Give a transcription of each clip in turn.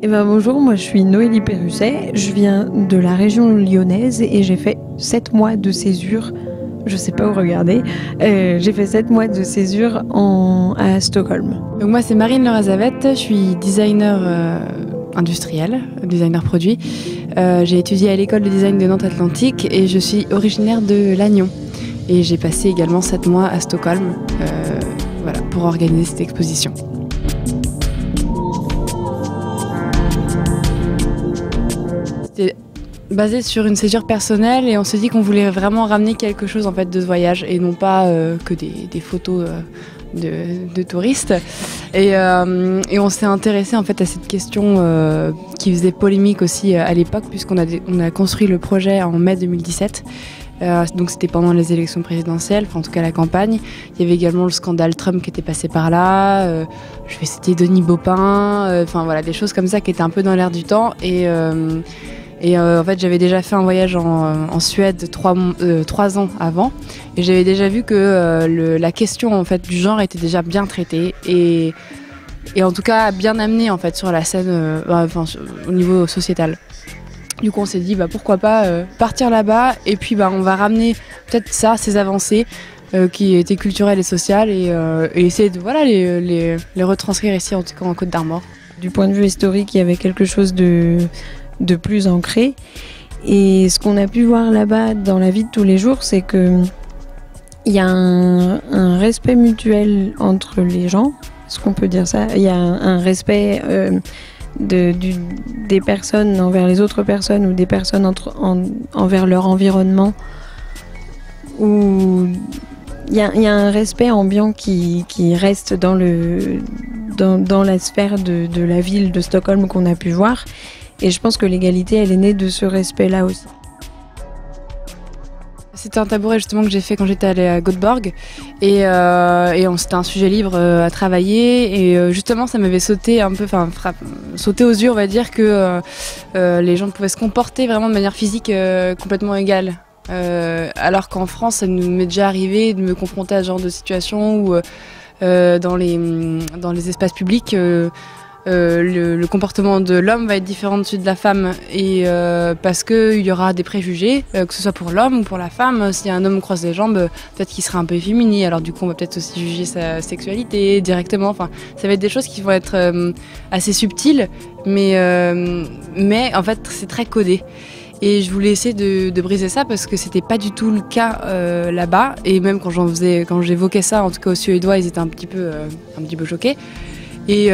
Eh ben bonjour, moi je suis Noélie Perusset, je viens de la région lyonnaise et j'ai fait 7 mois de césure, je sais pas où regarder, j'ai fait 7 mois de césure à Stockholm. Donc moi c'est Marine Lerazavette, je suis designer industriel, designer produit. J'ai étudié à l'école de design de Nantes Atlantique et je suis originaire de Lannion. Et j'ai passé également 7 mois à Stockholm voilà, pour organiser cette exposition. C'était basé sur une césure personnelle et on s'est dit qu'on voulait vraiment ramener quelque chose en fait, de ce voyage et non pas que des photos de touristes. Et on s'est intéressé en fait à cette question qui faisait polémique aussi à l'époque puisqu'on a construit le projet en mai 2017. Donc c'était pendant les élections présidentielles, enfin en tout cas la campagne. Il y avait également le scandale Trump qui était passé par là. Je vais citer Denis Baupin. Enfin voilà, des choses comme ça qui étaient un peu dans l'air du temps. Et en fait, j'avais déjà fait un voyage en Suède 3 ans avant, et j'avais déjà vu que la question en fait du genre était déjà bien traitée et en tout cas bien amenée en fait sur la scène, au niveau sociétal. Du coup, on s'est dit pourquoi pas partir là-bas et puis on va ramener peut-être ça, ces avancées qui étaient culturelles et sociales et essayer de les retranscrire ici en tout cas en Côte d'Armor. Du point de vue historique, il y avait quelque chose de plus ancré. Et ce qu'on a pu voir là-bas dans la vie de tous les jours, c'est qu'il y a un respect mutuel entre les gens, est-ce qu'on peut dire ça? Il y a un respect des personnes envers les autres personnes ou des personnes envers leur environnement, où il y a un respect ambiant qui reste dans la sphère de la ville de Stockholm qu'on a pu voir. Et je pense que l'égalité, elle est née de ce respect-là aussi. C'était un tabouret justement que j'ai fait quand j'étais allée à Göteborg et c'était un sujet libre à travailler et justement ça m'avait sauté sauté aux yeux, on va dire, que les gens pouvaient se comporter vraiment de manière physique complètement égale. Alors qu'en France, ça nous m'est déjà arrivé de me confronter à ce genre de situation où dans les espaces publics, le comportement de l'homme va être différent de celui de la femme et parce qu'il y aura des préjugés, que ce soit pour l'homme ou pour la femme. Si un homme croise les jambes, peut-être qu'il sera un peu efféminé, alors du coup on va peut-être aussi juger sa sexualité directement. Enfin, ça va être des choses qui vont être assez subtiles, mais en fait c'est très codé. Et je voulais essayer de briser ça parce que c'était pas du tout le cas là-bas. Et même quand j'évoquais ça, en tout cas aux Suédois, ils étaient un petit peu choqués. Et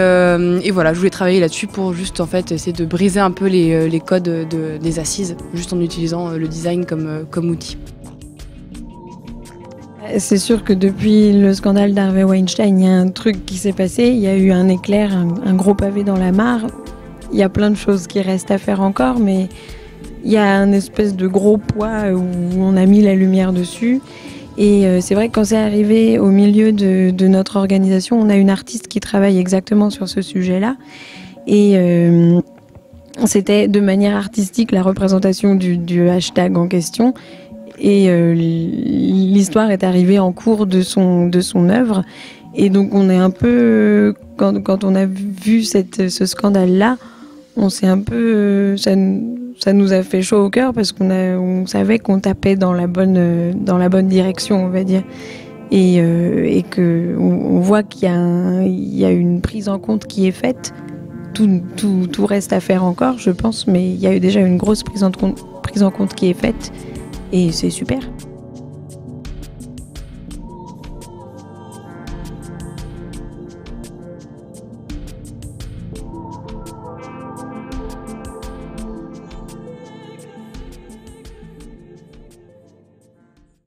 voilà, je voulais travailler là-dessus pour juste en fait essayer de briser un peu les codes des assises, juste en utilisant le design comme outil. C'est sûr que depuis le scandale d'Harvey Weinstein, il y a un truc qui s'est passé, il y a eu un éclair, un gros pavé dans la mare. Il y a plein de choses qui restent à faire encore, mais il y a un espèce de gros poids où on a mis la lumière dessus. Et c'est vrai que quand c'est arrivé au milieu de notre organisation, on a une artiste qui travaille exactement sur ce sujet-là. Et c'était de manière artistique la représentation du hashtag en question. Et l'histoire est arrivée en cours de son œuvre. Et donc on est un peu, quand on a vu ce scandale-là, on s'est un peu, ça nous a fait chaud au cœur parce qu'on savait qu'on tapait dans la bonne direction, on va dire, et que on voit qu'il y a une prise en compte qui est faite. Tout reste à faire encore, je pense, mais il y a eu déjà une grosse prise en compte qui est faite, et c'est super.